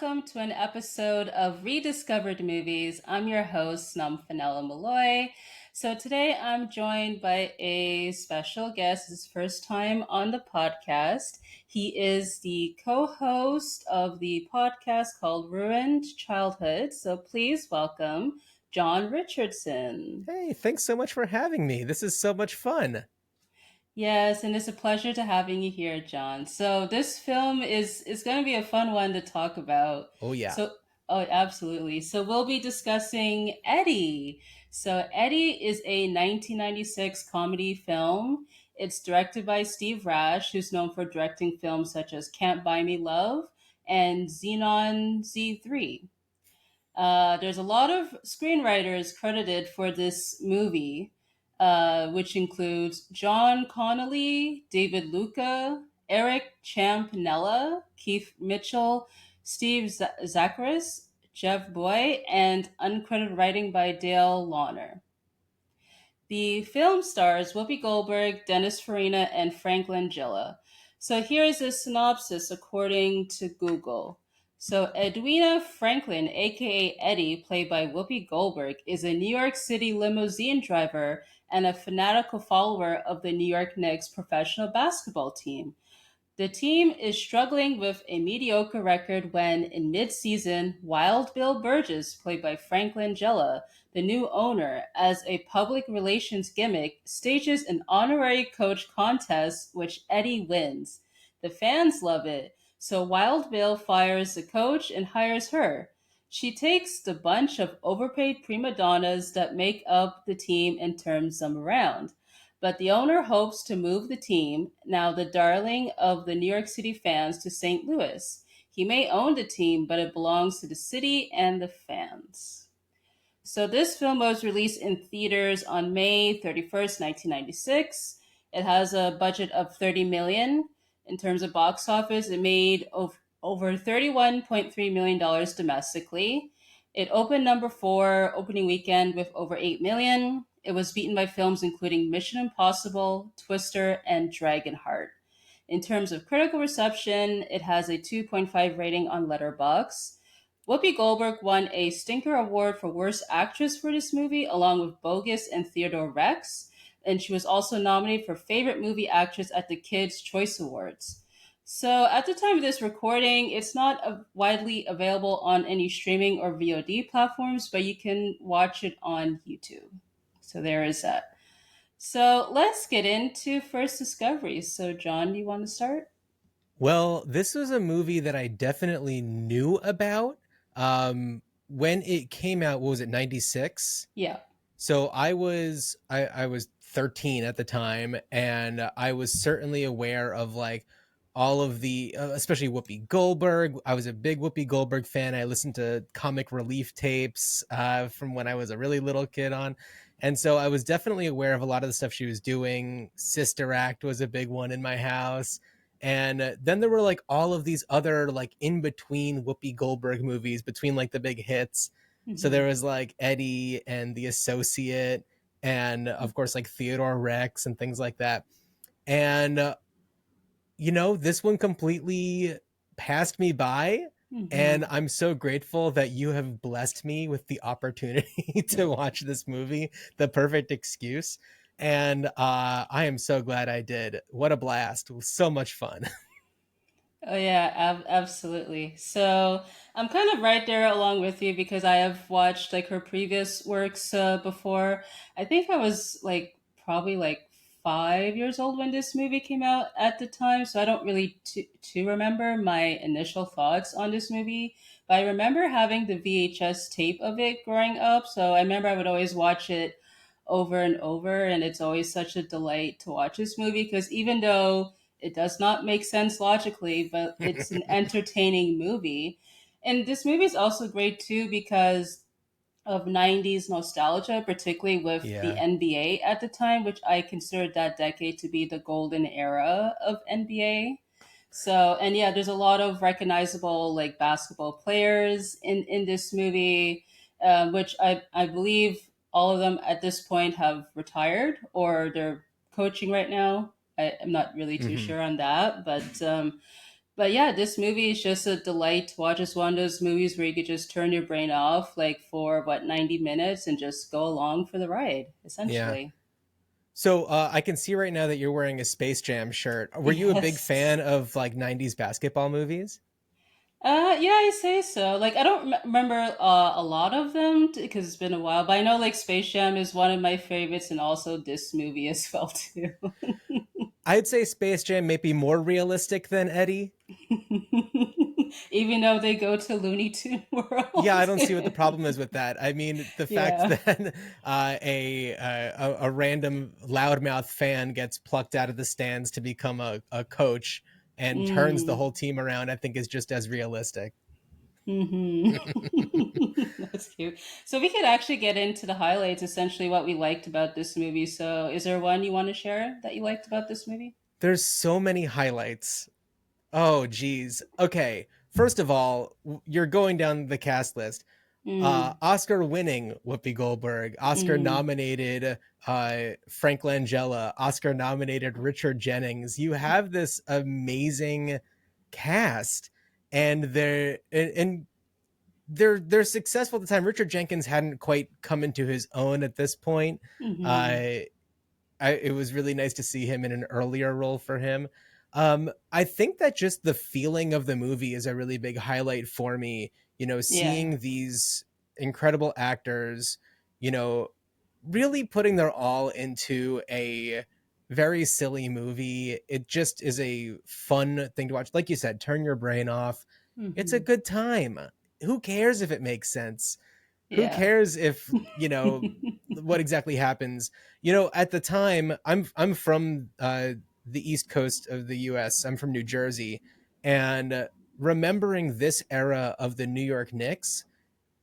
welcome to an episode of Rediscovered Movies. I'm your host, Nomfanelo Malloy. So today I'm joined by a special guest, his first time on the podcast. He is the co-host of the podcast called Ruined Childhood. So please welcome Jon Richardson. Hey, thanks so much for having me. This is so much fun. Yes, and it's a pleasure to having you here, John. So this film is going to be a fun one to talk about. Oh, yeah. So, oh, absolutely. So we'll be discussing Eddie. So Eddie is a 1996 comedy film. It's directed by Steve Rash, who's known for directing films such as Can't Buy Me Love and Xenon Z3. There's a lot of screenwriters credited for this movie, which includes John Connolly, David Luca, Eric Champanella, Keith Mitchell, Steve Zacharis, Jeff Boy, and uncredited writing by Dale Launer. The film stars Whoopi Goldberg, Dennis Farina, and Frank Langella. So here is a synopsis according to Google. So Edwina Franklin, aka Eddie, played by Whoopi Goldberg, is a New York City limousine driver and a fanatical follower of the New York Knicks professional basketball team. The team is struggling with a mediocre record when, in mid-season, Wild Bill Burgess, played by Frank Langella, the new owner, as a public relations gimmick, stages an honorary coach contest which Eddie wins. The fans love it, so Wild Bill fires the coach and hires her. She takes the bunch of overpaid prima donnas that make up the team and turns them around. But the owner hopes to move the team, now the darling of the New York City fans, to St. Louis. He may own the team, but it belongs to the city and the fans. So this film was released in theaters on May 31st, 1996. It has a budget of 30 million. In terms of box office, it made over $31.3 million domestically. It opened number 4 opening weekend with over 8 million. It was beaten by films including Mission Impossible, Twister, and Dragonheart. In terms of critical reception, it has a 2.5 rating on Letterboxd. Whoopi Goldberg won a Stinker Award for Worst Actress for this movie, along with Bogus and Theodore Rex, and she was also nominated for Favorite Movie Actress at the Kids' Choice Awards. So at the time of this recording, it's not widely available on any streaming or VOD platforms, but you can watch it on YouTube. So there is that. So let's get into first discoveries. So John, do you want to start? Well, this was a movie that I definitely knew about. When it came out, what was it, 96? Yeah. So I was 13 at the time, and I was certainly aware of like all of the especially Whoopi Goldberg. I was a big Whoopi Goldberg fan. I listened to comic relief tapes from when I was a really little kid on. And so I was definitely aware of a lot of the stuff she was doing. Sister Act was a big one in my house. And then there were like all of these other like in between Whoopi Goldberg movies between like the big hits. So Mm-hmm. there was like Eddie and The Associate, and of course like Theodore Rex and things like that. And this one completely passed me by, Mm-hmm. and I'm so grateful that you have blessed me with the opportunity to watch this movie, The Perfect Excuse. And I am so glad I did. What a blast. It was so much fun. Oh yeah, absolutely. So I'm kind of right there along with you because I have watched like her previous works before. I think I was like probably like 5 years old when this movie came out at the time, so I don't really to remember my initial thoughts on this movie. But I remember having the VHS tape of it growing up, so I remember I would always watch it over and over, and it's always such a delight to watch this movie because even though it does not make sense logically, but it's an entertaining movie. And this movie is also great too because of 90s nostalgia, particularly with the Yeah. NBA at the time, which I considered that decade to be the golden era of NBA. So, and yeah, there's a lot of recognizable like basketball players in this movie, which I believe all of them at this point have retired or they're coaching right now. I'm not really too Hmm. sure on that, but But yeah, this movie is just a delight to watch. It's one of those movies where you could just turn your brain off like for what 90 minutes and just go along for the ride, Yeah. essentially. So I can see right now that you're wearing a Space Jam shirt. Were you a big Yes. fan of like '90s basketball movies? Yeah, I say so. Like, I don't remember a lot of them because it's been a while, but I know like Space Jam is one of my favorites, and also this movie as well too. I'd say Space Jam may be more realistic than Eddie. Even though they go to Looney Tune Yeah, World. I don't see what the problem is with that. I mean, the fact Yeah. that a random loudmouth fan gets plucked out of the stands to become a coach and turns the Mm. whole team around, I think is just as realistic. Hmm. That's cute. So we could actually get into the highlights, essentially what we liked about this movie. So is there one you want to share that you liked about this movie? There's so many highlights. Oh, geez. Okay. First of all, you're going down the cast list. Mm. Oscar winning Whoopi Goldberg, Oscar Mm. nominated Frank Langella, Oscar nominated Richard Jennings. You have this amazing cast, and they're successful at the time. Richard Jenkins hadn't quite come into his own at this point. Mm-hmm. Uh, it was really nice to see him in an earlier role for him. I think that just the feeling of the movie is a really big highlight for me. You know, Yeah. seeing these incredible actors, you know, really putting their all into a very silly movie. It just is a fun thing to watch. Like you said, turn your brain off. It's a Mm-hmm. good time. Who cares if it makes sense? Who Yeah. cares if, what exactly happens? At the time, I'm from the east coast of the US. I'm from New Jersey, and remembering this era of the New York Knicks,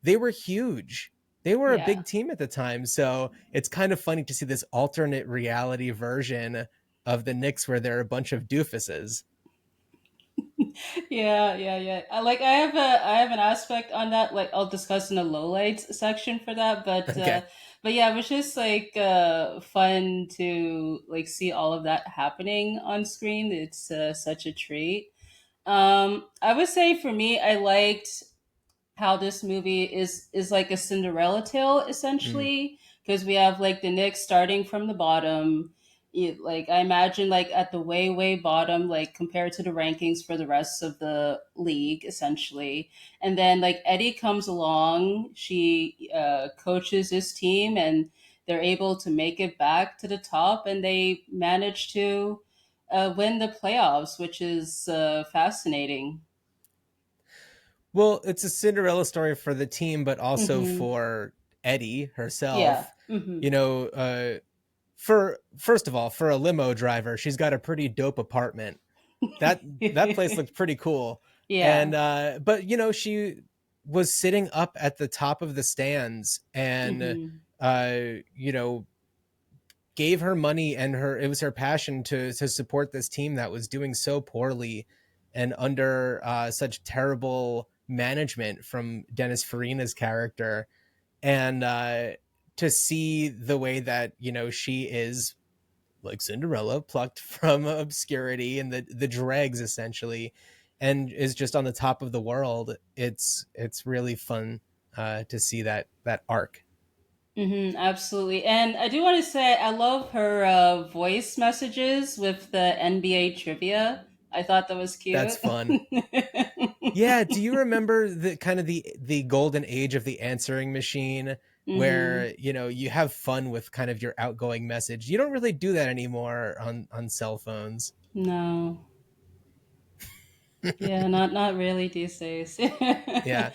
they were huge. They were a Yeah. big team at the time. So it's kind of funny to see this alternate reality version of the Knicks where they're a bunch of doofuses. Yeah, yeah, yeah. I have an aspect on that. Like I'll discuss in the lowlights section for that. Okay. But yeah, it was just like fun to like see all of that happening on screen. It's such a treat. I would say for me, I liked how this movie is like a Cinderella tale Mm. essentially, because we have like the Knicks starting from the bottom. Like I imagine like at the way bottom, like compared to the rankings for the rest of the league essentially, and then like Eddie comes along, she coaches his team, and they're able to make it back to the top, and they manage to win the playoffs, which is fascinating. Well, it's a Cinderella story for the team, but also Hmm. for Eddie Yeah. herself. Hmm. You know, for first of all, for a limo driver, she's got a pretty dope apartment. That place looked pretty cool. And Yeah. but she was sitting up at the top of the stands and Hmm. uh, you know, gave her money and her it was her passion to support this team that was doing so poorly and under such terrible management from Dennis Farina's character. And to see the way that she is like Cinderella, plucked from obscurity and the dregs essentially, and is just on the top of the world. It's really fun to see that arc. Hmm. Absolutely. And I do want to say I love her voice messages with the NBA trivia. I thought that was That's cute. fun. Yeah, do you remember the kind of the golden age of the answering machine, Hmm. where you have fun with kind of your outgoing message? You don't really do that anymore on cell phones. No. Yeah, not really these days. Yeah.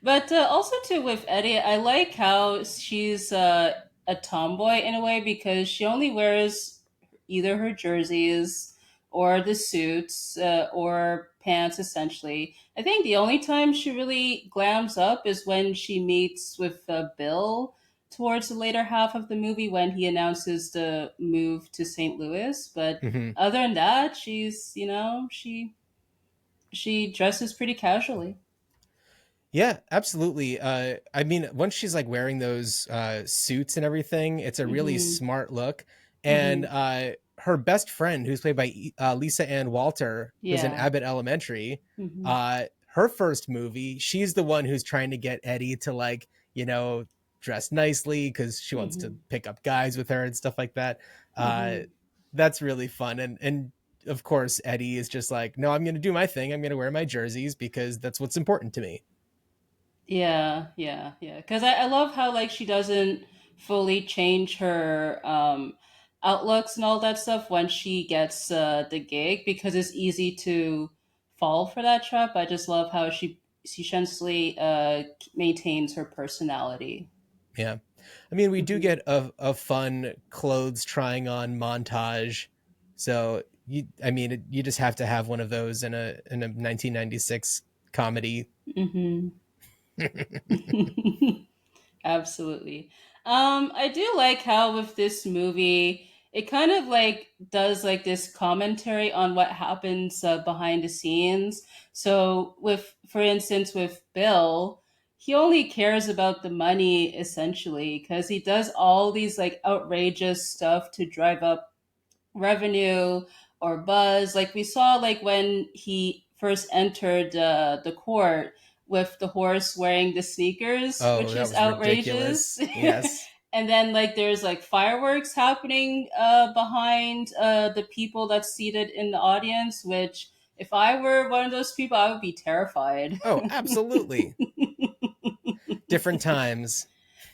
But also too with Eddie, I like how she's a tomboy in a way because she only wears either her jerseys or the suits or pants. Essentially, I think the only time she really glams up is when she meets with Bill towards the later half of the movie when he announces the move to St. Louis. But Hmm. other than that, she dresses pretty casually. Yeah, absolutely. I mean, once she's like wearing those suits and everything, it's a really Mm-hmm. smart look. And Mm-hmm. her best friend, who's played by Lisa Ann Walter, who's in Yeah. Abbott Elementary, Hmm. her first movie, she's the one who's trying to get Eddie to like, dress nicely because she wants to Hmm. pick up guys with her and stuff like that. Uh, Hmm. that's really fun. And of course, Eddie is just like, no, I'm going to do my thing. I'm going to wear my jerseys because that's what's important to me. Yeah, yeah, yeah. Because I love how like she doesn't fully change her outlooks and all that stuff when she gets the gig because it's easy to fall for that trap. I just love how she essentially maintains her personality. Yeah. I mean, we do Hmm. get a fun clothes trying on montage. So I mean, you just have to have one of those in a 1996 comedy. Hmm. Absolutely. I do like how with this movie, it kind of like does like this commentary on what happens behind the scenes. So with, for instance, with Bill, he only cares about the money essentially because he does all these like outrageous stuff to drive up revenue or buzz. Like we saw, like when he first entered the court with the horse wearing the sneakers, Oh, which that is was outrageous. ridiculous. Yes. And then like there's like fireworks happening behind the people that's seated in the audience, which if I were one of those people, I would be terrified. Oh, absolutely. Different times.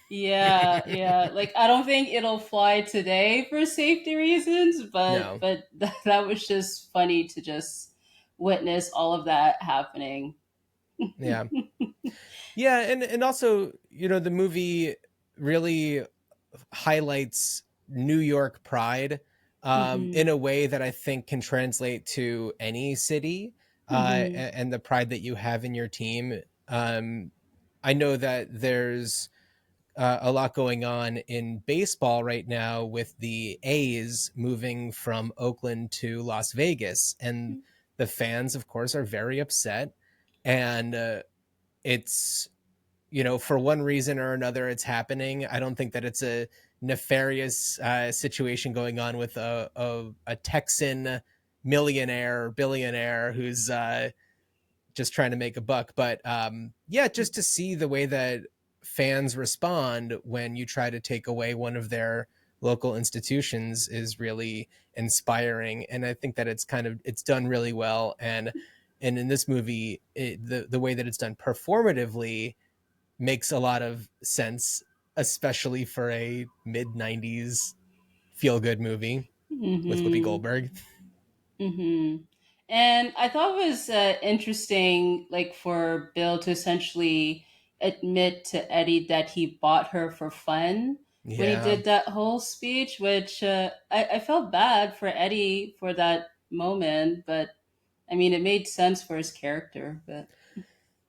Yeah, yeah. Like I don't think it'll fly today for safety reasons, but No. that was just funny to just witness all of that happening. Yeah. Yeah, and also, the movie really highlights New York pride Mhm. in a way that I think can translate to any city, Mhm. and the pride that you have in your team. I know that there's a lot going on in baseball right now with the A's moving from Oakland to Las Vegas, and the fans, of course, are very upset. And it's for one reason or another, it's happening. I don't think that it's a nefarious situation going on with a Texan millionaire or billionaire who's just trying to make a buck. But yeah, just to see the way that fans respond when you try to take away one of their local institutions is really inspiring. And I think that it's done really well. And in this movie, the way that it's done performatively makes a lot of sense, especially for a mid 90s feel good movie with Whoopi Mhm. Goldberg. Mhm. And I thought it was interesting, like for Bill to essentially admit to Eddie that he bought her for fun when he Yeah. did that whole speech, which I felt bad for Eddie for that moment, but I mean, it made sense for his character. But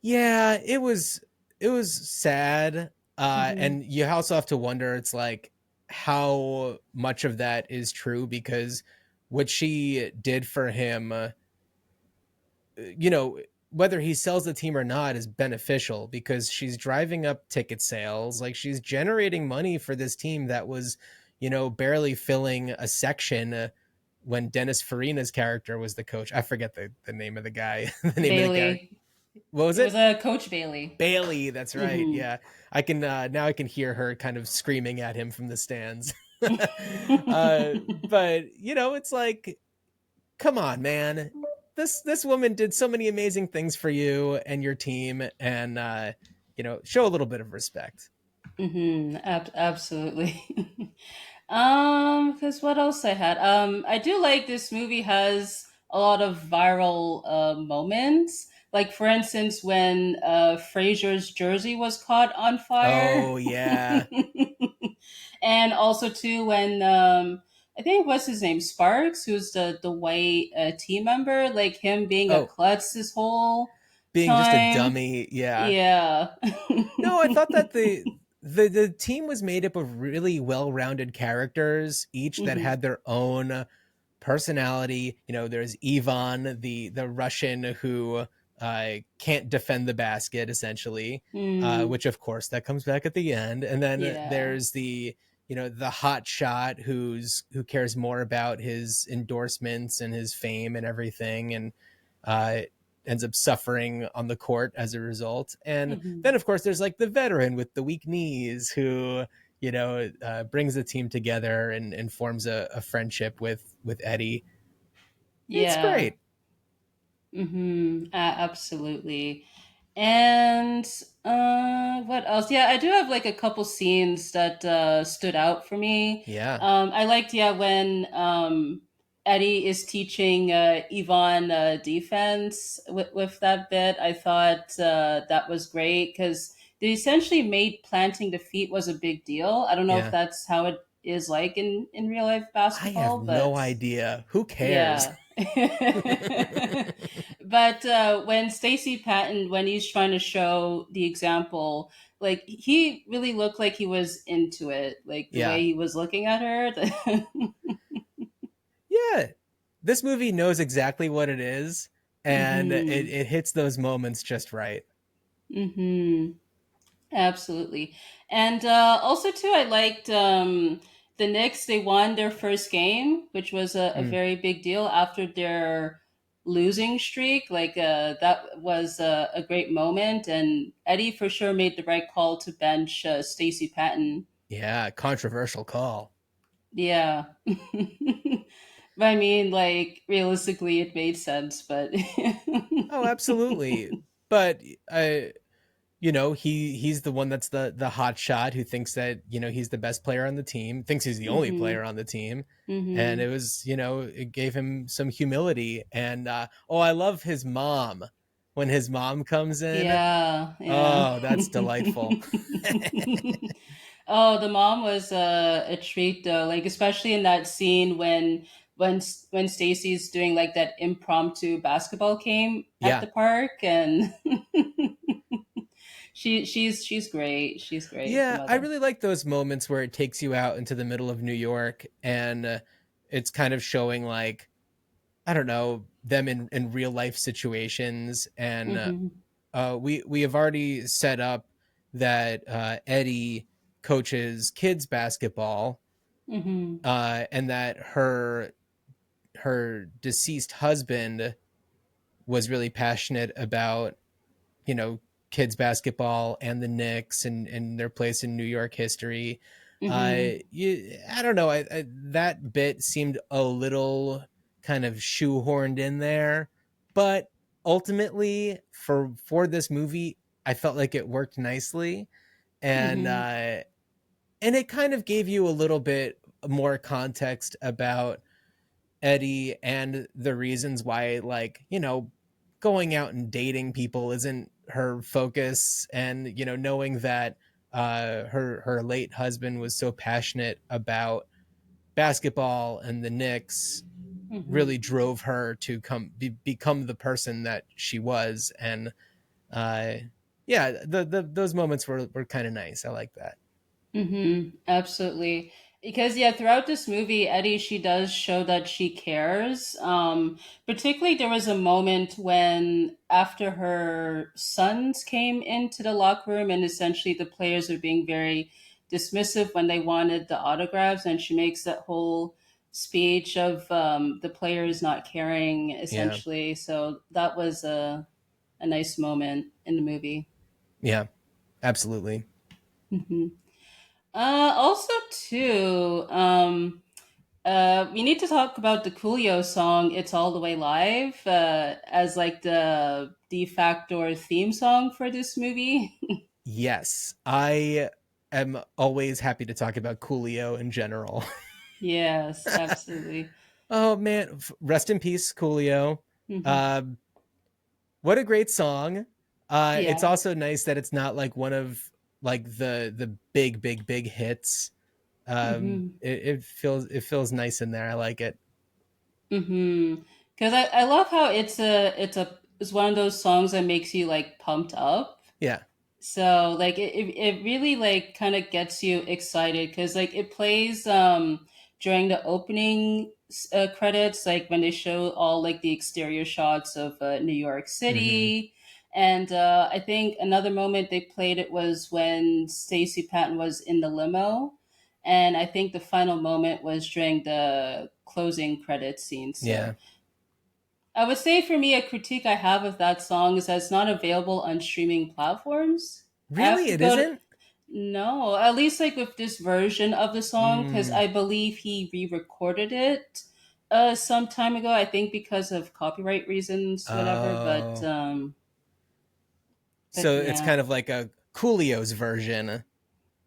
Yeah, it was sad. hmm. And you also have to wonder, it's like how much of that is true, because what she did for him, you know, whether he sells the team or not is beneficial, because she's driving up ticket sales. Like, she's generating money for this team that was, barely filling a section when Dennis Farina's character was the coach. I forget the name of the guy, the name of the character. Bailey. What was It was it? a Coach Bailey. Bailey, that's right. Hmm. Yeah. I can now I can hear her kind of screaming at him from the stands. But it's like, come on, man. This woman did so many amazing things for you and your team, and show a little bit of respect. Absolutely. Because what else I had? I do like this movie has a lot of viral moments. Like for instance, when Frasier's jersey was caught on fire, Oh yeah. and also too when I think what's his name, Sparks, who's the white team member, like him being a Oh, klutz this whole being just a time. dummy. Yeah. Yeah. No, I thought that the team was made up of really well-rounded characters, each that Hmm. had their own personality. There's Ivan, the Russian who can't defend the basket, essentially, Mm, which of course that comes back at the end. And then yeah. there's the the hot shot who cares more about his endorsements and his fame and everything, and uh, ends up suffering on the court as a result. And Hmm. then, of course, there's like the veteran with the weak knees who brings the team together and forms a friendship with Eddie. It's Yeah. great. Absolutely. And what else? Yeah, I do have like a couple scenes that stood out for me. Yeah, I liked, yeah, when Eddie is teaching Yvonne defense with that bit. I thought that was great because they essentially made planting the feet was a big deal. I don't know if yeah. that's how it is like in real life I have basketball, no but idea. Who cares? yeah. But when Stacy Patton, when he's trying to show the example, like he really looked like he was into it, like the Yeah, way he was looking at her. yeah. This movie knows exactly what it is, and it, Hmm. it hits those moments just right. Hmm. Absolutely. And also too, I liked the Knicks. They won their first game, which was a Mm, very big deal after their losing streak. Like that was a great moment. And Eddie for sure made the right call to bench Stacey Patton. yeah, controversial call. Yeah. But I mean, like realistically, it made sense. But Oh, absolutely. But I, he's the one that's the hot shot who thinks that he's the best player on the team, thinks he's the only hmm. player on the team, and Hmm. it was it gave him some humility. And oh, I love his mom when his mom comes in. Yeah, yeah. Oh, that's delightful. Oh, the mom was a treat though. Like especially in that scene when Stacy's doing like that impromptu basketball game at Yeah. the park, and she's great. She's great, the Yeah, I mother. really like those moments where it takes you out into the middle of New York, and it's kind of showing, like, I don't know, them in real life situations. And Mm-hmm. we have already set up that Eddie coaches kids basketball, Mm-hmm. and that her deceased husband was really passionate about you know kids basketball and the Knicks and their place in New York history. Mm-hmm. I don't know. That bit seemed a little kind of shoehorned in there, but ultimately for this movie, I felt like it worked nicely, and Mm-hmm. uh, and it kind of gave you a little bit more context about Eddie and the reasons why, like, going out and dating people isn't her focus, and knowing that her late husband was so passionate about basketball and the Knicks Mm-hmm. really drove her to become the person that she was. And uh yeah, those moments were kind of nice. I like that. Absolutely. Because yeah, throughout this movie, Eddie, she does show that she cares. Particularly there was a moment when after her sons came into the locker room and essentially the players were being very dismissive when they wanted the autographs, and she makes that whole speech of the players not caring Yeah, essentially. So that was a nice moment in the movie. yeah, absolutely. Hmm. Also, too, we need to talk about the Coolio song "It's All the Way Live" as like the de facto theme song for this movie. Yes, I am always happy to talk about Coolio in general. Yes, absolutely. Oh man, rest in peace, Coolio. Hmm. Uh, what a great song. It's Yeah. also nice that it's not like one of like the big hits. Hmm. It feels nice in there. I like it. Hmm. Because I love how it's one of those songs that makes you like pumped up. Yeah. So like it really like kind of gets you excited because like it plays during the opening credits, like when they show all like the exterior shots of New York Hmm. City. And I think another moment they played it was when Stacey Patton was in the limo, and I think the final moment was during the closing credit scene. So Yeah. I would say for me, a critique I have of that song is that it's not available on streaming platforms. I have Really, to it go to, isn't? no, at least like with this version of the song, because Mm. I believe he re-recorded it some time ago. I think because of copyright reasons, whatever. Oh. But So it's yeah. kind of like a Coolio's version,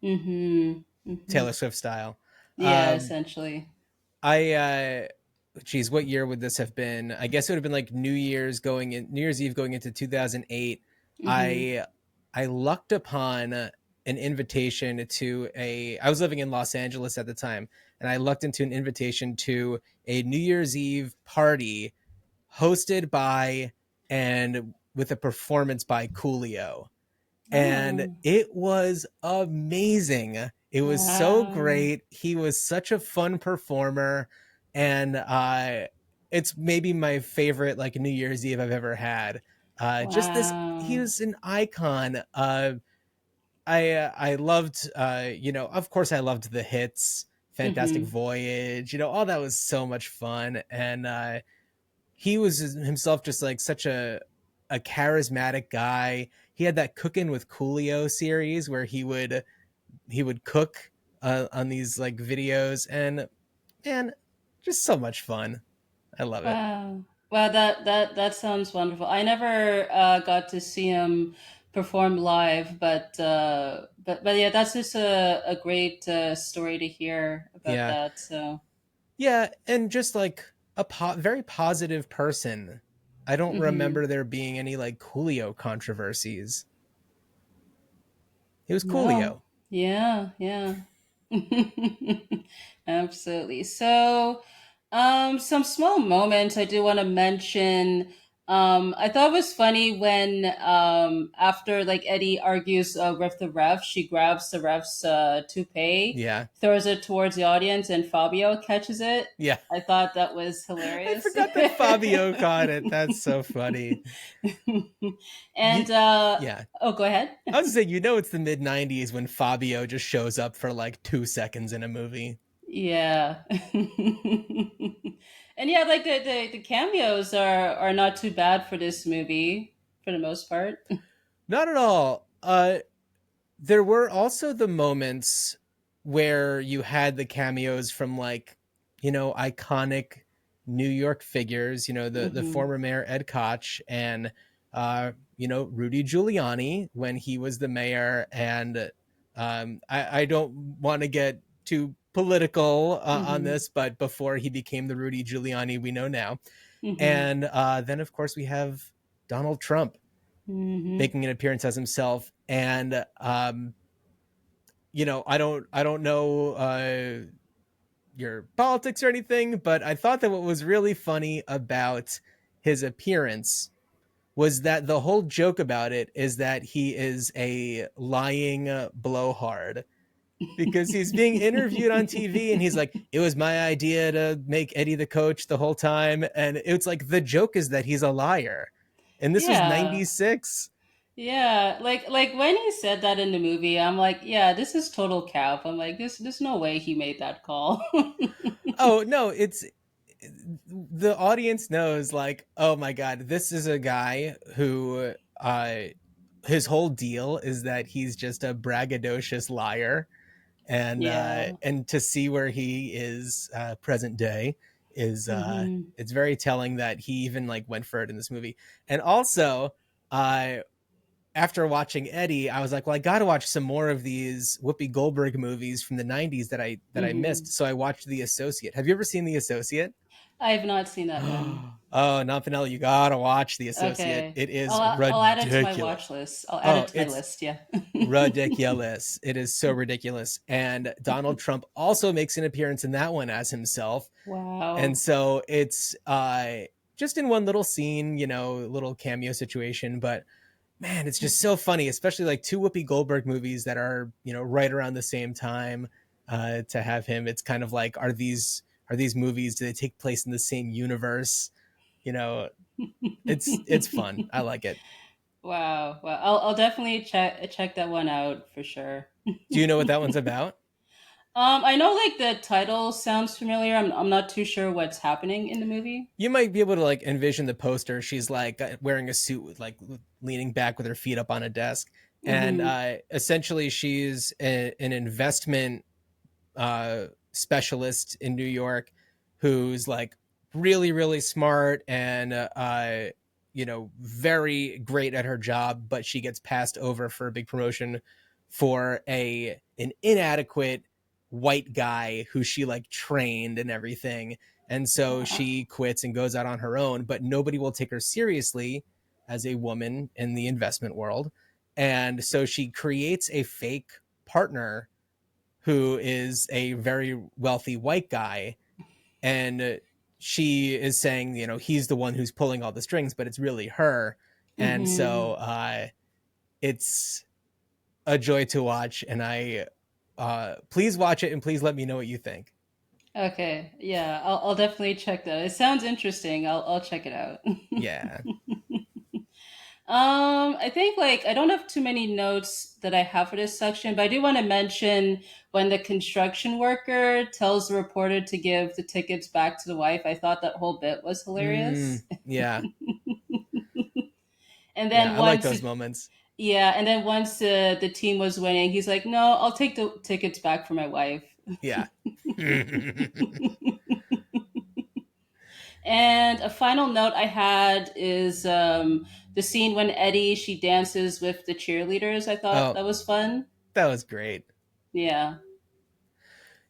Mm-hmm. Mm-hmm. Taylor Swift style. Yeah, Uh, essentially. I geez, what year would this have been? I guess it would have been like New Year's Eve going into 2008. Mm-hmm. I lucked upon an invitation to a I was living in Los Angeles at the time, and I lucked into an invitation to a New Year's Eve party hosted by and with a performance by Coolio, and Oh, it was amazing. It was so wow. great. He was such a fun performer, and it's maybe my favorite like New Year's Eve I've ever had. Just this, he Wow. was an icon. I loved, of course, I loved the hits, Fantastic Mm-hmm. Voyage. All that was so much fun, and he was himself just like such a charismatic guy. He had that Cooking with Coolio series where he would cook on these like videos, and man, just so much fun. I love it. Wow. Wow, that sounds wonderful. I never got to see him perform live, but yeah, that's just a great story to hear about Yeah, that. So, yeah, and just like a very positive person. I don't mm-hmm. remember there being any like Coolio controversies. It was No. Coolio. Yeah, yeah. Absolutely. So, some small moments I do want to mention. I thought it was funny when, after like Eddie argues with the ref, she grabs the ref's toupee, Yeah, throws it towards the audience, and Fabio catches it. yeah. I thought that was I hilarious. forgot that Fabio caught it. That's so funny. You, And yeah. oh, go ahead. I was just saying, it's the mid '90s when Fabio just shows up for like 2 seconds in a movie. Yeah. And yeah, like the cameos are not too bad for this movie for the most part. Not at all. There were also the moments where you had the cameos from like, iconic New York figures. The Hmm. former mayor Ed Koch and Rudy Giuliani when he was the mayor, and I don't want to get too political on Hmm. this, but before he became the Rudy Giuliani we know now. Hmm. And then, of course, we have Donald Trump Hmm. making an appearance as himself. And I don't know your politics or anything, but I thought that what was really funny about his appearance was that the whole joke about it is that he is a lying blowhard, because he's being interviewed on TV and he's like, it was my idea to make Eddie the coach the whole time. And it's like the joke is that he's a liar. And this was Yeah. 96. Yeah. Like when he said that in the movie, I'm like, yeah, this is total cap. I'm like, there's no way he made that call. Oh, no, it's the audience knows, like, oh my God, this is a guy who, his whole deal is that he's just a braggadocious liar. Yeah. And to see where he is present day is Hmm. it's very telling that he even like went for it in this movie. And also, uh after watching Eddie, I was like, well, I got to watch some more of these Whoopi Goldberg movies from the '90s that I missed. Hmm. So I watched The Associate. Have you ever seen The Associate? I have not seen that one. Oh, Nomfanelo, you gotta watch The Associate. Okay. It is I'll add it to my watch ridiculous. list. I'll add Oh, it to my it's list. Yeah. ridiculous. It is so ridiculous. And Donald Trump also makes an appearance in that one as himself. And Wow. so it's just in one little scene, little cameo situation, but man, it's just so funny, especially like two Whoopi Goldberg movies that are, right around the same time. To have him, it's kind of like, are these movies, do they take place in the same universe? You know, it's fun. I like it. Wow. Well, I'll definitely check that one out for sure. Do you know what that one's about? I know like the title sounds familiar. I'm not too sure what's happening in the movie. You might be able to like envision the poster. She's like wearing a suit with like leaning back with her feet up on a desk, and Mm-hmm. essentially she's an investment specialist in New York who's like really really smart and very great at her job, but she gets passed over for a big promotion for a an inadequate white guy who she like trained and everything. And so she quits and goes out on her own, but nobody will take her seriously as a woman in the investment world. And so she creates a fake partner who is a very wealthy white guy, and she is saying, he's the one who's pulling all the strings, but it's really her. And Mm-hmm. so it's a joy to watch, and I please watch it and please let me know what you think. Okay, yeah, I'll definitely check that. It sounds interesting. I'll check it out. Yeah. I think like I don't have too many notes that I have for this section, but I do want to mention when the construction worker tells the reporter to give the tickets back to the wife. I thought that whole bit was hilarious. Yeah. And Yeah, then I like once those it, moments. yeah, and then once the team was winning, he's like, "No, I'll take the tickets back for my wife." Yeah. And a final note I had is the scene when Eddie she dances with the cheerleaders. I thought Oh, that was fun. that was great. Yeah.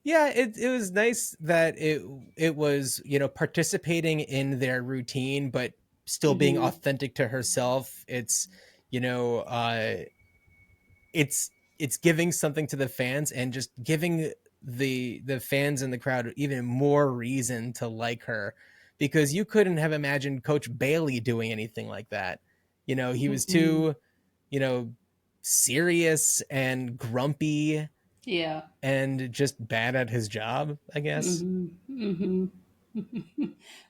Yeah, it was nice that it was, participating in their routine but still being Mm-hmm. authentic to herself. It's, you know, it's giving something to the fans and just giving the fans in the crowd even more reason to like her, because you couldn't have imagined Coach Bailey doing anything like that. He was Mm-hmm. too, you know, serious and grumpy Yeah. and just bad at his job, I guess. Mm-hmm. Mm-hmm.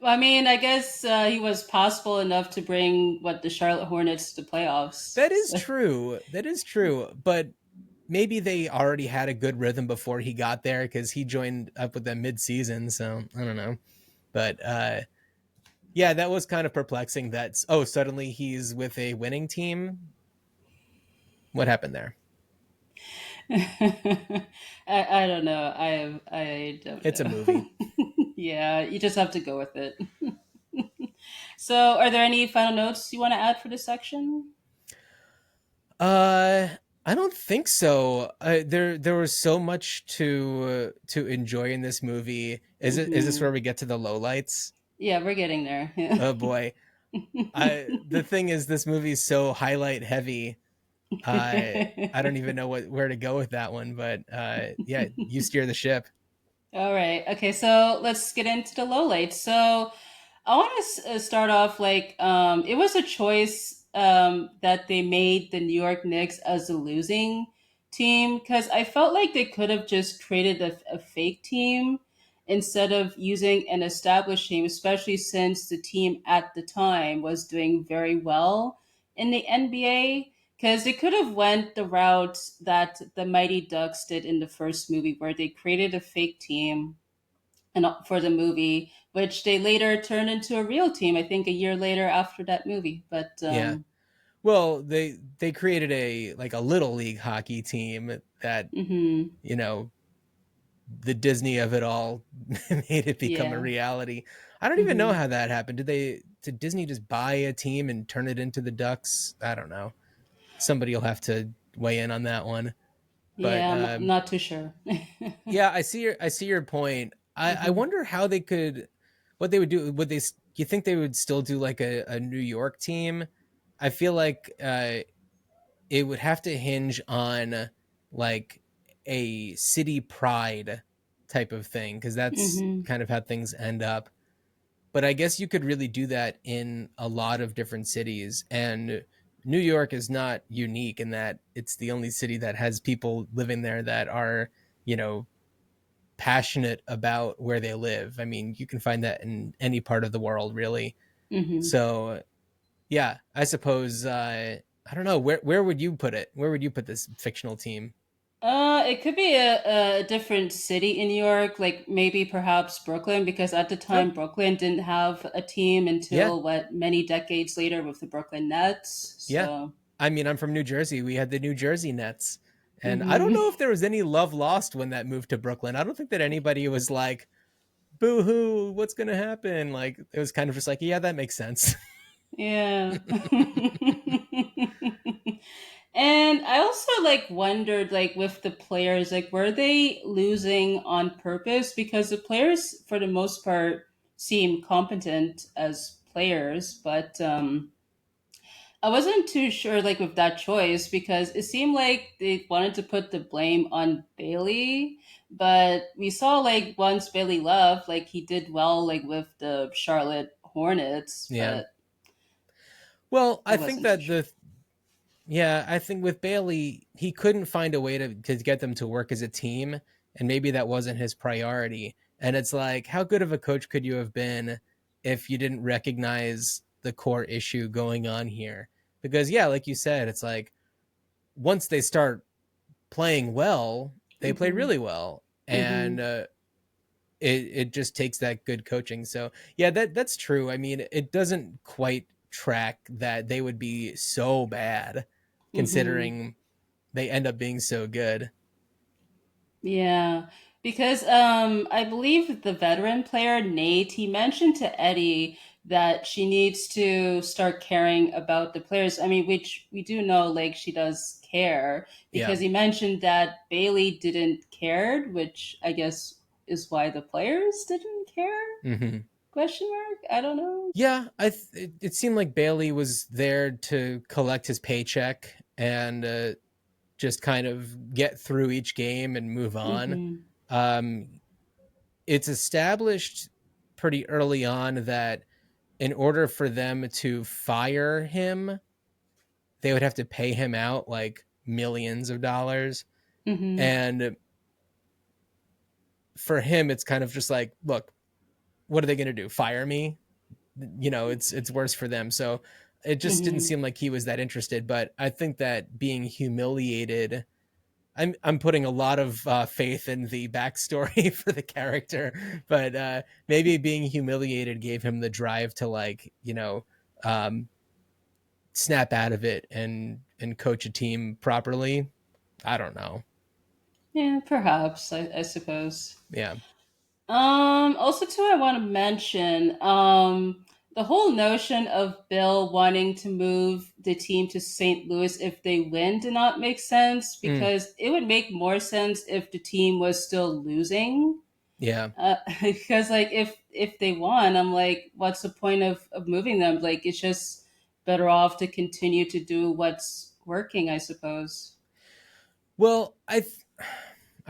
Well, I mean, I guess he was possible enough to bring what the Charlotte Hornets to playoffs. That is So. true. That is true. But maybe they already had a good rhythm before he got there because he joined up with them mid-season. So I don't know. But yeah, that was kind of perplexing. That suddenly he's with a winning team. What happened there? I don't know. I don't It's a know. movie. Yeah, you just have to go with it. So, are there any final notes you want to add for this section? Uh, I don't think so. There was so much to enjoy in this movie. Is this Hmm. where we get to the lowlights? Yeah, we're getting there. Yeah. Oh boy. I The thing is, this movie's so highlight heavy. I don't even know where to go with that one, but yeah, you steer the ship. All right. Okay, so let's get into the lowlights. So, I want to start off like it was a choice that they made the New York Knicks as a losing team because I felt like they could have just created a fake team instead of using an established team, especially since the team at the time was doing very well in the NBA. Because they could have went the route that the Mighty Ducks did in the first movie, where they created a fake team and for the movie, which they later turned into a real team. I think a year later after that movie. But Yeah. Well, they created a like a little league hockey team that, mm-hmm, you know, the Disney of it all made it become a yeah, reality. I don't even know mm-hmm, how that happened. Did Disney just buy a team and turn it into the Ducks? I don't know. Somebody will have to weigh in on that one. But yeah. I'm not too sure. yeah, I see your point. I Mm-hmm, wonder how they could, what they would do. Would they? You think they would still do like a New York team? I feel like it would have to hinge on like a city pride type of thing, because that's mm-hmm, kind of how things end up. But I guess you could really do that in a lot of different cities, and New York is not unique in that it's the only city that has people living there that are, you know, passionate about where they live. I mean, you can find that in any part of the world, really. mm-hmm. So, yeah, I suppose I don't know, where would you put it? Where would you put this fictional team? It could be a different city in New York, like maybe perhaps Brooklyn, because at the Oh, time Brooklyn didn't have a team yeah, until what many decades later with the Brooklyn Nets. yeah. So, I mean, I'm from New Jersey. We had the New Jersey Nets. And I don't hmm know if there was any love lost when that moved to Brooklyn. I don't think that anybody was like, boo hoo, what's going to happen? Like, it was kind of just like, yeah, that makes sense. yeah. And I also like wondered like with the players like were they losing on purpose because the players for the most part seem competent as players but I wasn't too sure like with that choice because it seemed like they wanted to put the blame on Bailey, but we saw like once Bailey left, like he did well like with the Charlotte Hornets, Yeah. but Well, I I think wasn't too that sure. I think with Bailey, he couldn't find a way to get them to work as a team. And maybe that wasn't his priority. And it's like, how good of a coach could you have been if you didn't recognize the core issue going on here? Because, yeah, like you said, it's like once they start playing well, they play Mm-hmm. really well. Mm-hmm. And it just takes that good coaching. So yeah, that's true. I mean, it doesn't quite track that they would be so bad Mm-hmm. considering they end up being so good. Yeah, because I believe the veteran player Nate he mentioned to Eddie that she needs to start caring about the players. I mean, which we do know like she does care Yeah. because he mentioned that Bailey didn't care, which I guess is why the players didn't care? Hmm. Question mark? I don't know. Yeah, it seemed like Bailey was there to collect his paycheck and just kind of get through each game and move on. Mm-hmm. Um, it's established pretty early on that in order for them to fire him, they would have to pay him out like millions of dollars. Mm-hmm. And for him, it's kind of just like, look, what are they going to do? Fire me? It's worse for them. So it just didn't Mm-hmm. seem like he was that interested. But I think that being humiliated, I'm putting a lot of faith in the backstory for the character, but maybe being humiliated gave him the drive to like um, snap out of it and coach a team properly. I don't know. Yeah, perhaps, I suppose. Yeah. Also too, I want to mention, the whole notion of Bill wanting to move the team to St. Louis if they win did not make sense Mm, because it would make more sense if the team was still losing. yeah. Because like if they won, I'm like, what's the point of moving them? Like it's just better off to continue to do what's working, I suppose. Well, I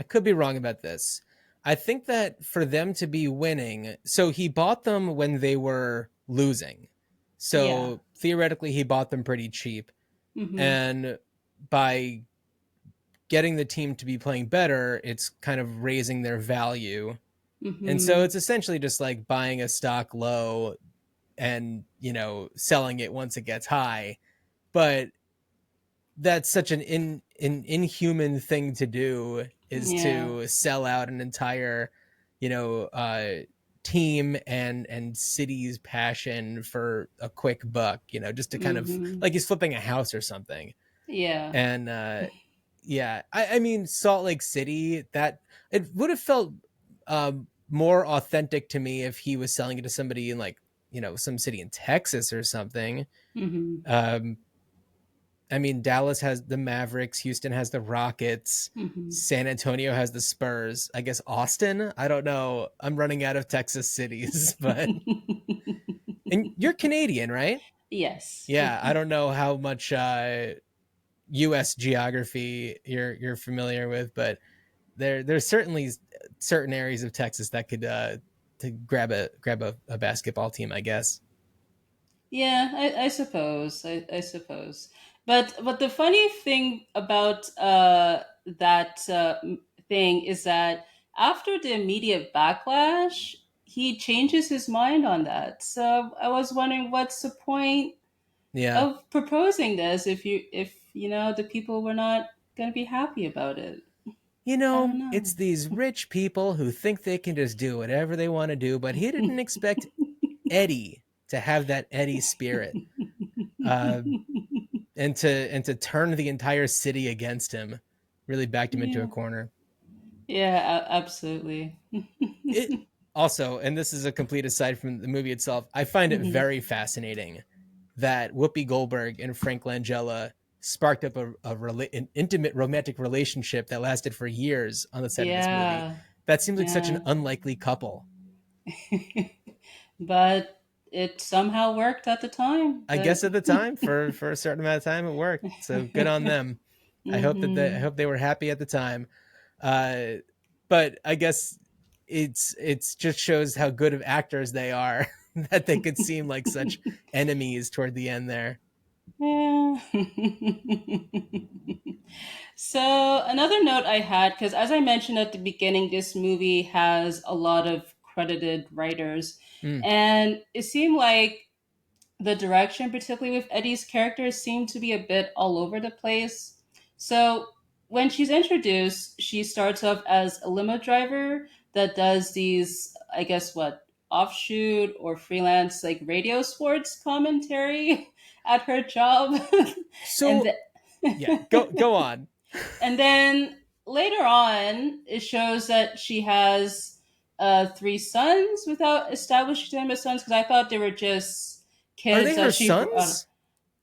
could be wrong about this. I think that for them to be winning, so he bought them when they were losing. Yeah. So theoretically, he bought them pretty cheap. Mm-hmm. And by getting the team to be playing better, it's kind of raising their value. And so Mm-hmm. it's essentially just like buying a stock low and, selling it once it gets high. But that's such an inhuman thing to do is Yeah. to sell out an entire you know team and city's passion for a quick buck, just to kind of Mm-hmm. like he's flipping a house or something. Yeah. And yeah, I mean, Salt Lake City, that it would have felt more authentic to me if he was selling it to somebody in like some city in Texas or something. Mm-hmm. um I mean, Dallas has the Mavericks, Houston has the Rockets, Mm-hmm. San Antonio has the Spurs. I guess Austin. I don't know. I'm running out of Texas cities, but and you're Canadian, right? Yes. Yeah, I don't know how much U.S. geography you're familiar with, but there's certainly certain areas of Texas that could to grab a basketball team, I guess. Yeah, I suppose. I suppose. But the funny thing about that thing is that after the immediate backlash, he changes his mind on that. So I was wondering what's the point Yeah. of proposing this if you know the people were not going to be happy about it. you I don't know, know. it's these rich people who think they can just do whatever they want to do, but he didn't expect Eddie to have that Eddie spirit, uh, and to turn the entire city against him, really backed him into a Yeah. corner. Yeah, absolutely. It also, and this is a complete aside from the movie itself, I find it Hmm. very fascinating that Whoopi Goldberg and Frank Langella sparked up an intimate romantic relationship that lasted for years on the set of this movie. Yeah. That seems like such an Yeah. unlikely couple. But it somehow worked at the time. I But guess at the time, for a certain amount of time, it worked. So good on them. I hmm. hope they were happy at the time. Uh, but I guess it's just shows how good of actors they are that they could seem like such enemies toward the end there. Yeah. So another note I had, because as I mentioned at the beginning, this movie has a lot of credited writers, Mm. and it seemed like the direction, particularly with Eddie's character, seemed to be a bit all over the place. So when she's introduced, she starts off as a limo driver that does these, I guess, what, offshoot or freelance like radio sports commentary at her job. and So yeah, the, go on. and then later on, it shows that she has three sons without establishing them as sons, because I thought they were just Are kids they her that she brought. sons?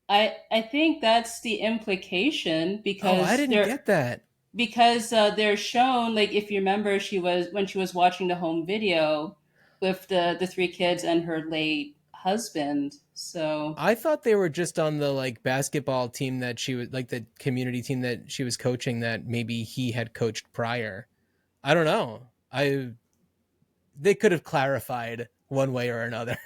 I think that's the implication, Oh, I because didn't get that. they're shown, like, if you remember, she was when she was watching the home video with the three kids and her late husband. So I thought they were just on the like basketball team that she was like the community team that she was coaching that maybe he had coached prior. I don't know. I They could have clarified one way or another.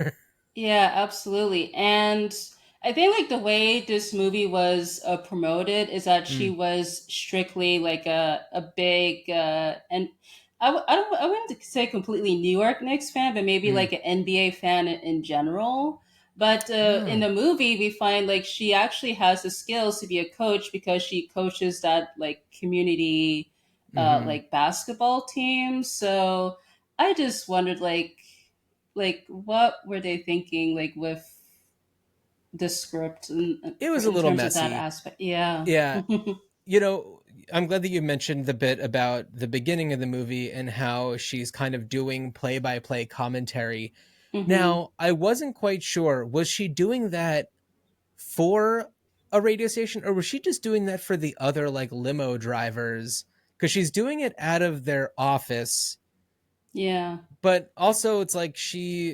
yeah, absolutely. And I think like the way this movie was promoted is that she Mm, was strictly like a big and I wouldn't say completely New York Knicks fan, but maybe mm. like an NBA fan in general. But in Oh. the movie, we find like she actually has the skills to be a coach, because she coaches that like community Hmm. like basketball team. So I just wondered like what were they thinking like with the script It was a in little terms of that messy. aspect. Yeah. Yeah. You know, I'm glad that you mentioned the bit about the beginning of the movie and how she's kind of doing play by play commentary. Hmm. Now, I wasn't quite sure. Was she doing that for a radio station, or was she just doing that for the other like limo drivers? Because she's doing it out of their office, Yeah. but also it's like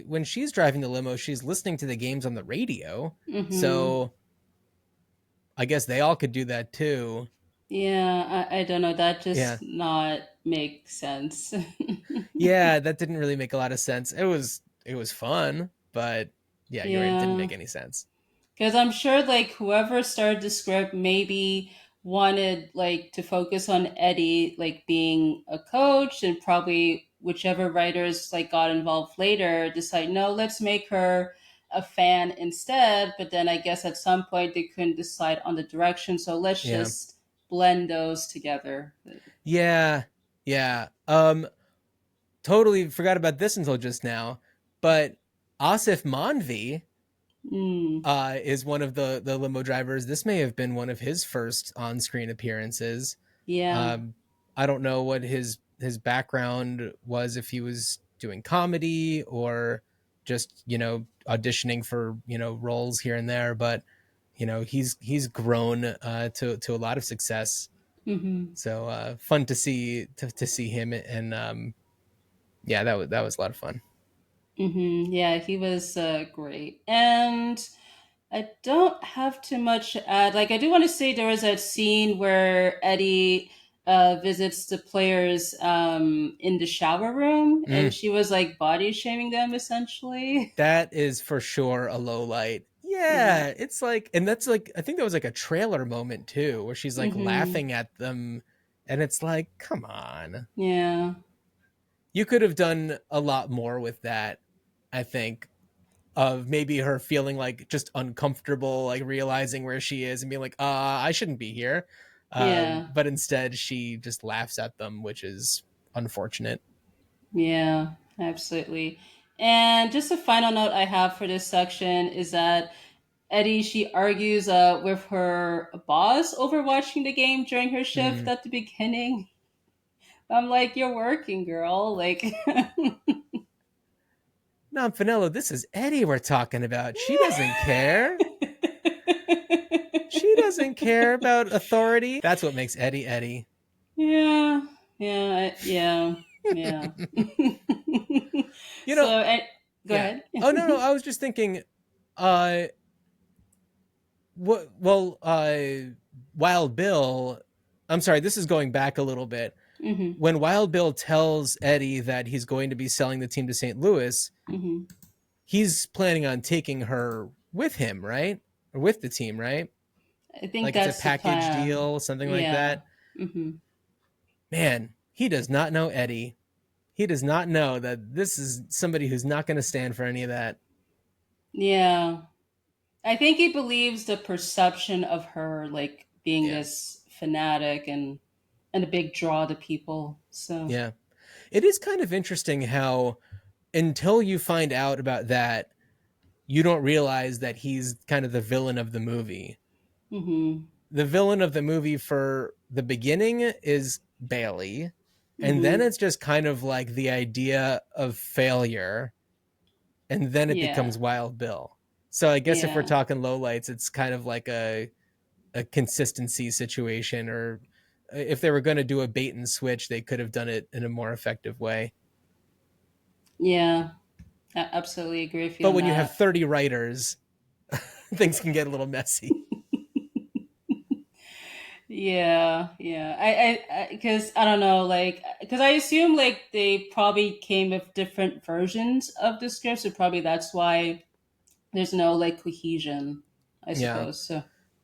when she's driving the limo, she's listening to the games on the radio. Hmm. So I guess they all could do that too. Yeah, I don't know, that Yeah. just not make sense. Yeah, that didn't really make a lot of sense. It was fun, but yeah, you're right, it didn't Yeah. make any sense. Because I'm sure like whoever started the script maybe wanted like to focus on Eddie like being a coach, and probably whichever writers like got involved later decide, no, let's make her a fan instead. But then I guess at some point they couldn't decide on the direction, so let's Yeah. just blend those together. Yeah. Yeah. Totally forgot about this until just now, but Asif Manvi Mm, is one of the limo drivers. This may have been one of his first on screen appearances. yeah. Um, I don't know what his background was, if he was doing comedy or just auditioning for roles here and there, but he's grown to a lot of success. Hmm. So fun to see him, and yeah, that was a lot of fun. Hmm. Yeah, he was great. And I don't have too much to add. Like, I do want to say there was that scene where Eddie visits the players in the shower room, and Mm, she was like body shaming them essentially. that is for sure a low light. Yeah. Yeah, it's like, and that's like, I think that was like a trailer moment too, where she's like Hmm. laughing at them, and it's like, come on, Yeah. you could have done a lot more with that. I think of maybe her feeling like just uncomfortable, like realizing where she is and being like, I shouldn't be here. Yeah. But instead, she just laughs at them, which is unfortunate. Yeah, absolutely. And just a final note I have for this section is that Eddie, she argues with her boss over watching the game during her shift Mm. at the beginning. I'm like, you're working, girl. Like, Nomfanelo, this is Eddie we're talking about. She doesn't care. She doesn't care about authority. That's what makes Eddie Eddie. yeah, yeah, yeah. You know, so, go yeah. ahead. Oh no, no. I was just thinking. Uh, what? Well, Wild Bill. I'm sorry. This is going back a little bit. hmm When Wild Bill tells Eddie that he's going to be selling the team to St. Louis, hmm he's planning on taking her with him, right? Or with the team, right? I think Like it's a that's the package plan. deal, something like Yeah. that. hmm Man, he does not know Eddie. He does not know that this is somebody who's not going to stand for any of that. Yeah. I think he believes the perception of her like being Yeah. this fanatic and a big draw to people. So, Yeah. It is kind of interesting how until you find out about that, you don't realize that he's kind of the villain of the movie. hmm The villain of the movie for the beginning is Bailey, and then hmm it's just kind of like the idea of failure, and then it yeah, becomes Wild Bill. So I guess if we're yeah, talking lowlights, it's kind of like a consistency situation, or if they were going to do a bait and switch, they could have done it in a more effective way. yeah. I absolutely agree with you But on when you have that. 30 writers, things can get a little messy. Yeah, yeah. Because I don't know, like, because I assume like they probably came with different versions of the script, so probably that's why there's no like cohesion, I Yeah. suppose. So,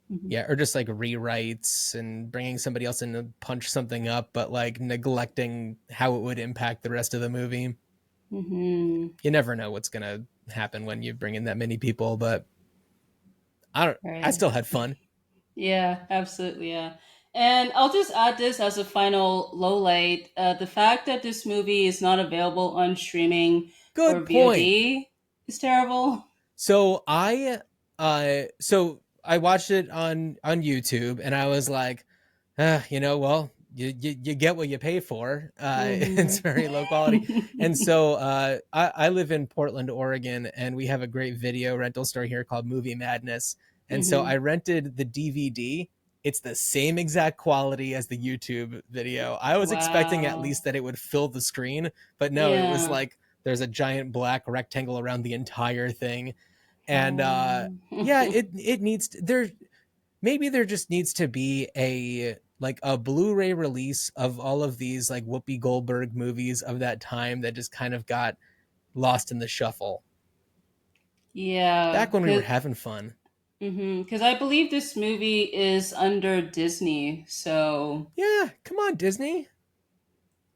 hmm Yeah, or just like rewrites and bringing somebody else in to punch something up, but like neglecting how it would impact the rest of the movie. hmm You never know what's going to happen when you bring in that many people, but I don't I right. still had fun. Yeah, absolutely. Yeah. And I'll just add this as a final low light. The fact that this movie is not available on streaming or Good point. VOD is terrible. So I watched it on YouTube and I was like, well, you get what you pay for. It's hmm very low quality. And so I live in Portland, Oregon, and we have a great video rental store here called Movie Madness. And so hmm I rented the DVD. It's the same exact quality as the YouTube video. I was expecting at Wow. least that it would fill the screen, but no, it was Yeah. like there's a giant black rectangle around the entire thing. And Oh. yeah, it needs to, there maybe there just needs to be a Blu-ray release of all of these like Whoopi Goldberg movies of that time that just kind of got lost in the shuffle. Yeah. Back when we were having fun. Because I believe this movie is under Disney. So, Yeah, come on, Disney.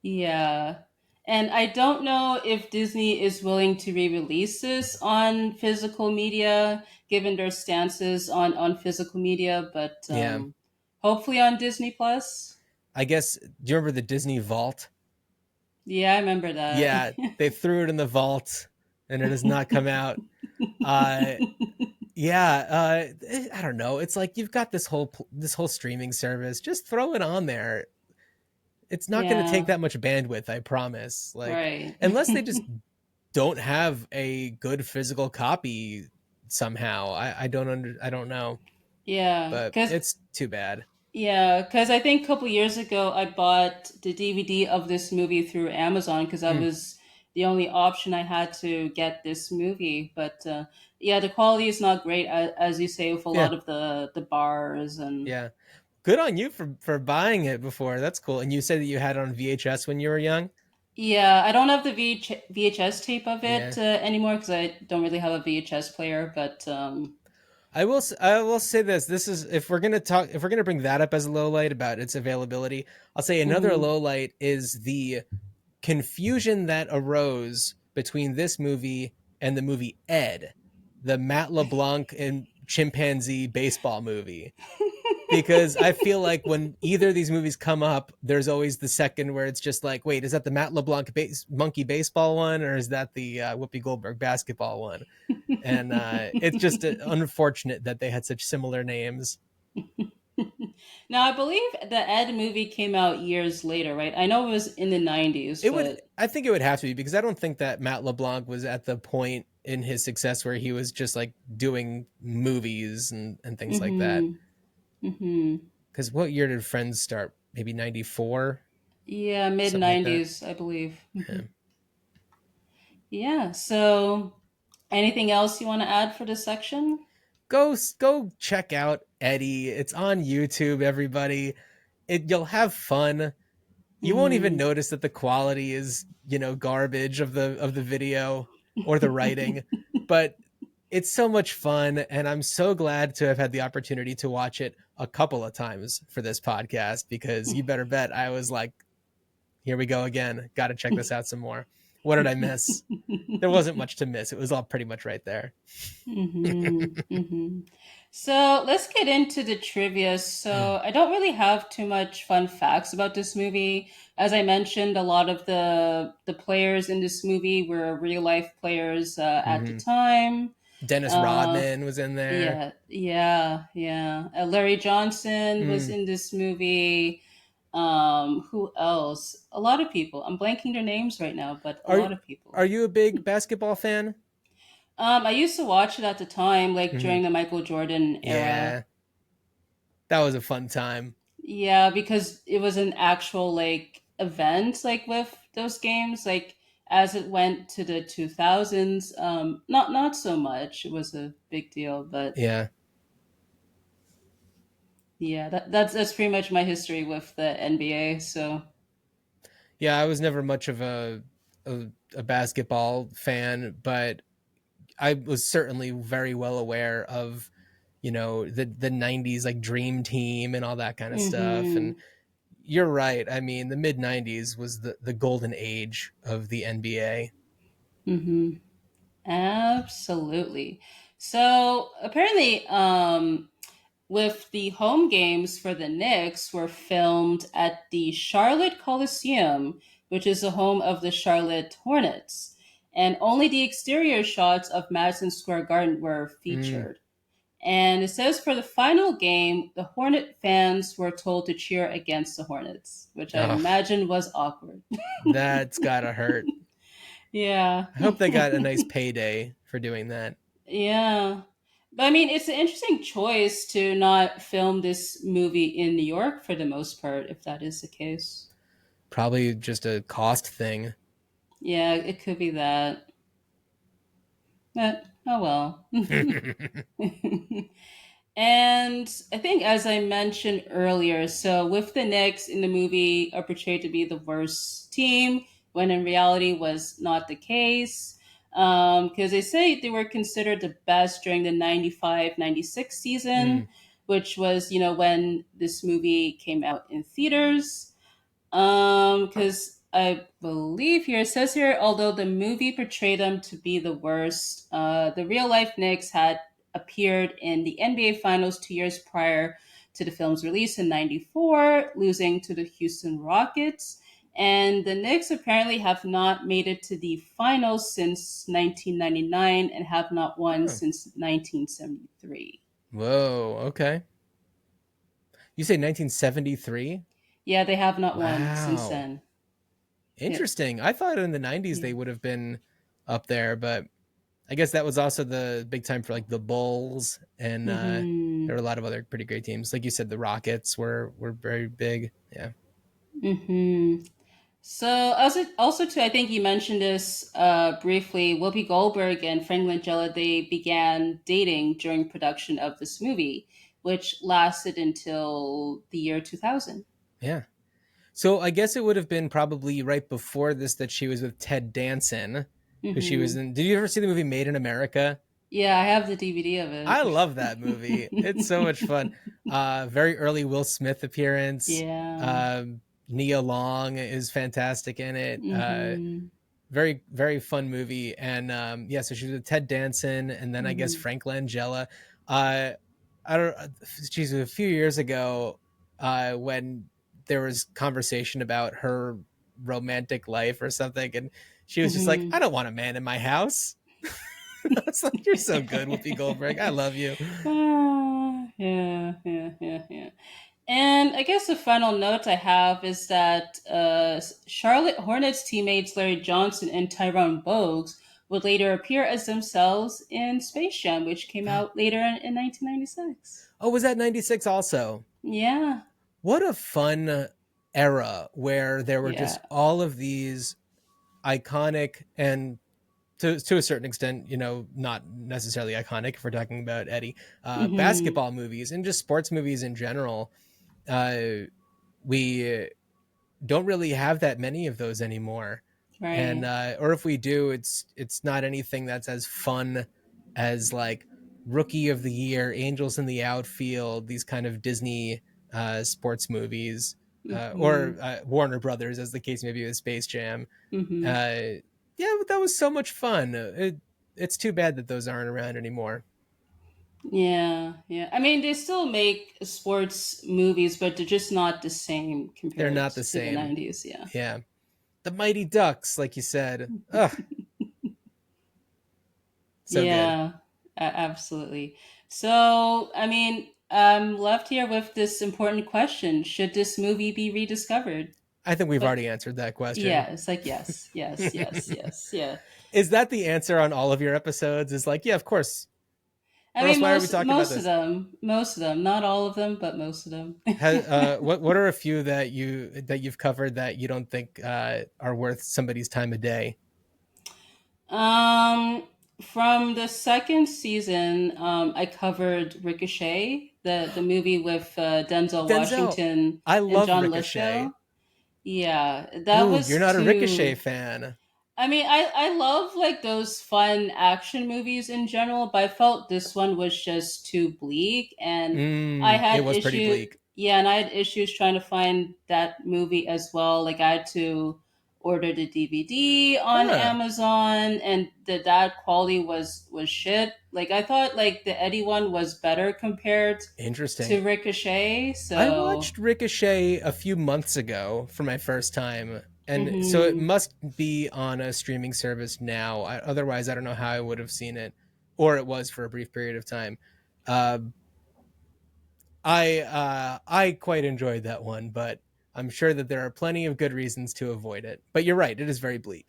yeah. And I don't know if Disney is willing to re-release this on physical media, given their stances on physical media, but Yeah. hopefully on Disney Plus. I guess do you remember the Disney Vault? Yeah, I remember that. Yeah, they threw it in the vault and it has not come out. Uh yeah, I don't know. It's like you've got this whole streaming service. Just throw it on there. It's not going to take Yeah, that much bandwidth, I promise. Like right. unless they just don't have a good physical copy somehow. I don't know, Yeah, but because it's too bad. I think a couple years ago I bought the DVD of this movie through Amazon because that Mm, was the only option I had to get this movie. But yeah, the quality is not great, as you say, with a yeah, lot of the bars and yeah. Good on you for buying it before. That's cool. And you said that you had it on VHS when you were young. yeah, I don't have the VHS tape of Yeah. it anymore because I don't really have a VHS player. But I will say this. This is if we're gonna bring that up as a low light about its availability. I'll say another mhm. low light is the confusion that arose between this movie and the movie Ed, the Matt LeBlanc and chimpanzee baseball movie. because I feel like when either of these movies come up, there's always the second where it's just like, wait, is that the Matt LeBlanc monkey baseball one, or is that the Whoopi Goldberg basketball one? And it's just unfortunate that they had such similar names. Now, I believe the Ed movie came out years later, right? I know it was in the 90s, It would, but I think it would have to be because I don't think that Matt LeBlanc was at the point in his success where he was just like doing movies and things like that. mm-hmm, mm-hmm. Because what year did Friends start? Maybe 94, Yeah, mid something like that. 90s, I believe. Yeah. Yeah, so anything else you want to add for this section? Go check out Eddie. It's on YouTube, everybody. You'll have fun. You won't even Mm-hmm. notice that the quality is, garbage of the video or the writing, but it's so much fun and I'm so glad to have had the opportunity to watch it a couple of times for this podcast because you better bet I was like, here we go again. Got to check this out some more. What did I miss? There wasn't much to miss. It was all pretty much right there. Mm-hmm. Mm-hmm. So let's get into the trivia. So I don't really have too much fun facts about this movie. As I mentioned, a lot of the players in this movie were real life players at the Mm-hmm. time. Dennis Uh, Rodman was in there. yeah, yeah, yeah. Larry Johnson was Mm. in this movie. Who else? A lot of people. I'm blanking their names right now, but a Are lot of people. are you a big basketball fan? I used to watch it at the time, like Mm-hmm. during the Michael Jordan era. Yeah, that was a fun time. Yeah, because it was an actual like event, like with those games. Like as it went to the 2000s, not so much. It was a big deal, but Yeah, yeah, that's pretty much my history with the NBA. So. yeah. I was never much of a basketball fan, but I was certainly very well aware of the '90s like Dream Team and all that kind of stuff. And Mm-hmm. you're right. I mean, the mid '90s was the golden age of the NBA. Mm-hmm. Absolutely. So apparently, with the home games for the Knicks were filmed at the Charlotte Coliseum, which is the home of the Charlotte Hornets, and only the exterior shots of Madison Square Garden were Mm. featured. And it says for the final game, the Hornet fans were told to cheer against the Hornets, which I Oh, imagine was awkward. that's gotta hurt. Yeah. I hope they got a nice payday for doing that. Yeah. But I mean, it's an interesting choice to not film this movie in New York for the most part, if that is the case. Probably just a cost thing. Yeah, it could be that. But, oh well. And I think, as I mentioned earlier, so with the Knicks in the movie are portrayed to be the worst team, when in reality was not the case. Because they say they were considered the best during the 95-96 season, Mm. which was, when this movie came out in theaters. Because I believe here it says here, although the movie portrayed them to be the worst, the real life Knicks had appeared in the NBA Finals 2 years prior to the film's release in '94, losing to the Houston Rockets. And the Knicks apparently have not made it to the finals since 1999 and have not won Oh. since 1973. Whoa. Okay. You say 1973? Yeah, they have not won since Wow. then. Yeah. Interesting. I thought in the '90s Yeah. they would have been up there, but I guess that was also the big time for like the Bulls, and Mm-hmm. there were a lot of other pretty great teams. Like you said, the Rockets were very big. Yeah. Mm-hmm. So also too, I think you mentioned this briefly. Whoopi Goldberg and Frank Langella, they began dating during production of this movie, which lasted until the year 2000. Yeah. So I guess it would have been probably right before this that she was with Ted Danson, who she was Mm-hmm. in. Did you ever see the movie Made in America? Yeah, I have the DVD of I it. love that movie. It's so much fun. Very early Will Smith appearance. Yeah. Um, Nia Long is fantastic in it. Mm-hmm. Very very fun movie. And yeah, so she was with Ted Danson, and then I guess Mm-hmm. Frank Langella. Uh, I don't, geez, a few years ago, when there was conversation about her romantic life or something, and she was just like, Hmm. I don't want a man in my house. I was like, you're so good, Whoopi Goldberg. I love you. Yeah, yeah, yeah, yeah. And I guess the final note I have is that Charlotte Hornets teammates Larry Johnson and Tyrone Bogues would later appear as themselves in Space Jam, which came out later in 1996. Oh, was that 96 also? Yeah, What a fun era where there were just yeah. all of these iconic and to a certain extent, not necessarily iconic if we're talking about Eddie, Hmm. basketball movies and just sports movies in general. Uh, we don't really have that many of those anymore, and Right. or if we do, it's not anything that's as fun as like Rookie of the Year, Angels in the Outfield, these kind of Disney sports movies, or Hmm. Warner Brothers, as the case may be with Space Jam. Hmm. uh, yeah, that was so much fun. It's too bad that those aren't around anymore. Yeah, yeah. I mean, they still make sports movies, but they're just not the same They're compared not the to the same. 90s. Yeah. Yeah, the Mighty Ducks, like you said. Ugh, so good. Yeah, absolutely. So, I mean, I'm left here with this important question. Should this movie be rediscovered? I think we've But already answered that question. yeah, it's like yes, yes, yes, yes, yeah. Is that the answer on all of your episodes? Is like, yeah, of course. I Or else mean, why are we most talking about most of this? them, most of them, not all of them, but most of them. What are a few that you've covered that you don't think are worth somebody's time a day? um, from the second season, I covered Ricochet, the movie with Denzel Denzel. Washington I and love John Ricochet. Lithgow. Yeah, that Ooh, you're was not a Ricochet too. fan. I mean, I love like those fun action movies in general, but I felt this one was just too bleak, and I It had was pretty issue. bleak. Yeah, and I had issues trying to find that movie as well. Like I had to order the DVD on Huh. Amazon, and that quality was shit. Like I thought, like the Eddie one was better compared Interesting. to Ricochet. I So, watched Ricochet a few months ago for my first time, and so it hmm, must be on a streaming service now. Otherwise, I don't know how I would have seen it, or it was for a brief period of time. Uh, I quite enjoyed that one, but I'm sure that there are plenty of good reasons to avoid it. But you're right; it is very bleak.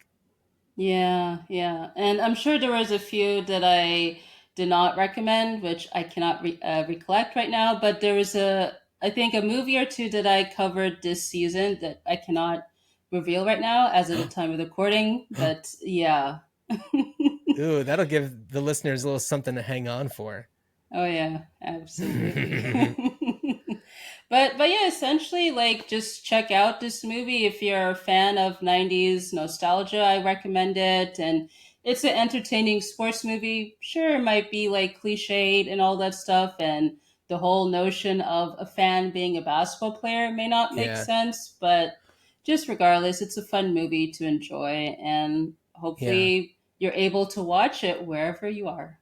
yeah, yeah, and I'm sure there was a few that I did not recommend, which I cannot recollect right now. But there was I think, a movie or two that I covered this season that I cannot reveal right now as of the time of the recording. But yeah, Ooh, that'll give the listeners a little something to hang on for. oh yeah, absolutely. But yeah, essentially, like, just check out this movie if you're a fan of 90s nostalgia. I recommend it, and it's an entertaining sports movie. Sure, it might be like cliched and all that stuff, and the whole notion of a fan being a basketball player may not make Yeah, sense, but just regardless, it's a fun movie to enjoy, and yeah. hopefully you're able to watch it wherever you are.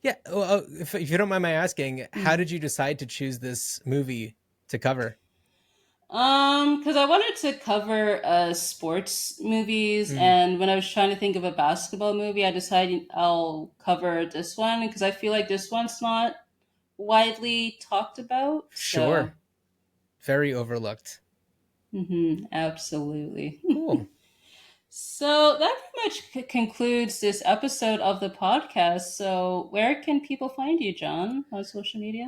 Yeah. Well, if you don't mind my asking, how Mm. did you decide to choose this movie to cover? Because I wanted to cover sports movies, Mm, and when I was trying to think of a basketball movie, I decided I'll cover this one because I feel like this one's not widely talked about. So, sure. Very overlooked. absolutely. Cool. So that pretty much concludes this episode of the podcast. So, where can people find you, John, on social media?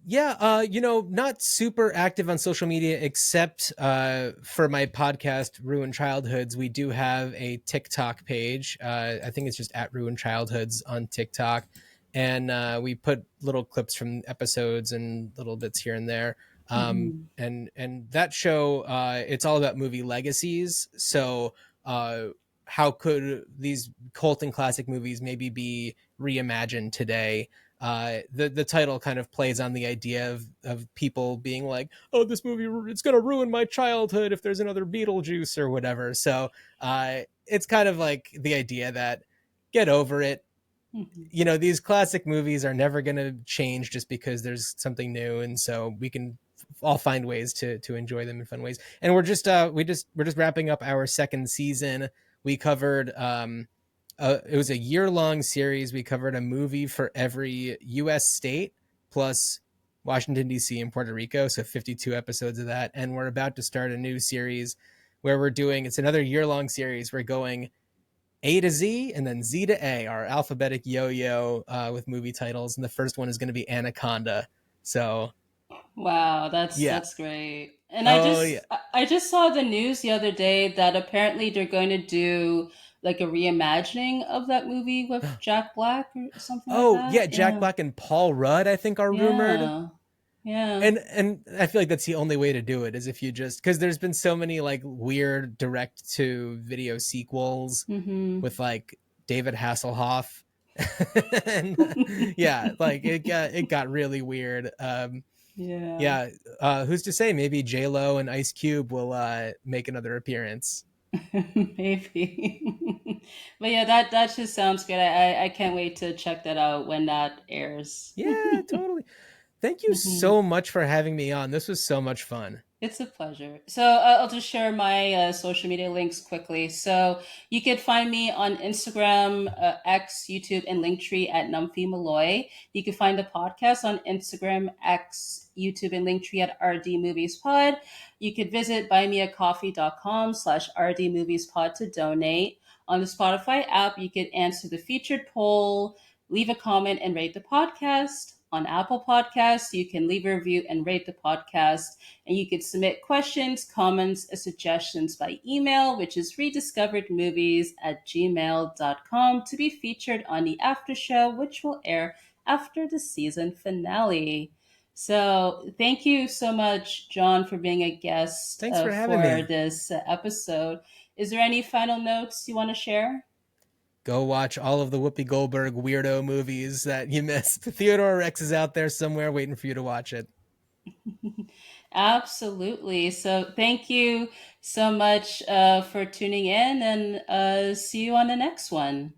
Yeah, not super active on social media except for my podcast, Ruined Childhoods. We do have a TikTok page. I think it's just at Ruined Childhoods on TikTok. And we put little clips from episodes and little bits here and there. Hmm. And that show, it's all about movie legacies. So uh, how could these cult and classic movies maybe be reimagined today? The title kind of plays on the idea of people being like, oh, this movie, it's going to ruin my childhood if there's another Beetlejuice or whatever. So it's kind of like the idea that get over it. Mhm. these classic movies are never going to change just because there's something new, and so we can all find ways to enjoy them in fun ways. And we're just wrapping up our second season. We covered it was a year-long series. We covered a movie for every US state plus Washington D.C. and Puerto Rico, so 52 episodes of that. And we're about to start a new series where it's another year-long series. We're going A to Z and then Z to A, our alphabetic yo-yo with movie titles. And the first one is going to be Anaconda. So Wow, yeah. that's great. And Oh yeah. I just saw the news the other day that apparently they're going to do like a reimagining of that movie with Jack Black or something like Oh yeah, that. Jack Yeah. Black and Paul Rudd, I think, are rumored. Yeah. Yeah. And I feel like that's the only way to do it is if you just because there's been so many like weird direct to video sequels Mhm. with like David Hasselhoff. And yeah, like it got really weird. Yeah. Yeah, who's to say maybe J Lo and Ice Cube will make another appearance? Maybe. But yeah, that just sounds good. I can't wait to check that out when that airs. Yeah, totally. Thank you Mhm. so much for having me on. This was so much fun. It's a pleasure. So I'll just share my social media links quickly. So you could find me on Instagram, X, YouTube, and Linktree at Numphy Malloy. You can find the podcast on Instagram, X, YouTube, and Linktree at RD Movies Pod. You could visit buymeacoffee.com/RD Movies Pod to donate. On the Spotify app, you could answer the featured poll, leave a comment, and rate the podcast. On Apple Podcasts, you can leave a review and rate the podcast. And you could submit questions, comments, or suggestions by email, which is rediscoveredmovies@gmail.com to be featured on the after show, which will air after the season finale. So, thank you so much, John, for being a guest Thanks for having for me. this episode. Is there any final notes you want to share? Go watch all of the Whoopi Goldberg weirdo movies that you missed. Theodore Rex is out there somewhere waiting for you to watch it. Absolutely. So, thank you so much for tuning in, and see you on the next one.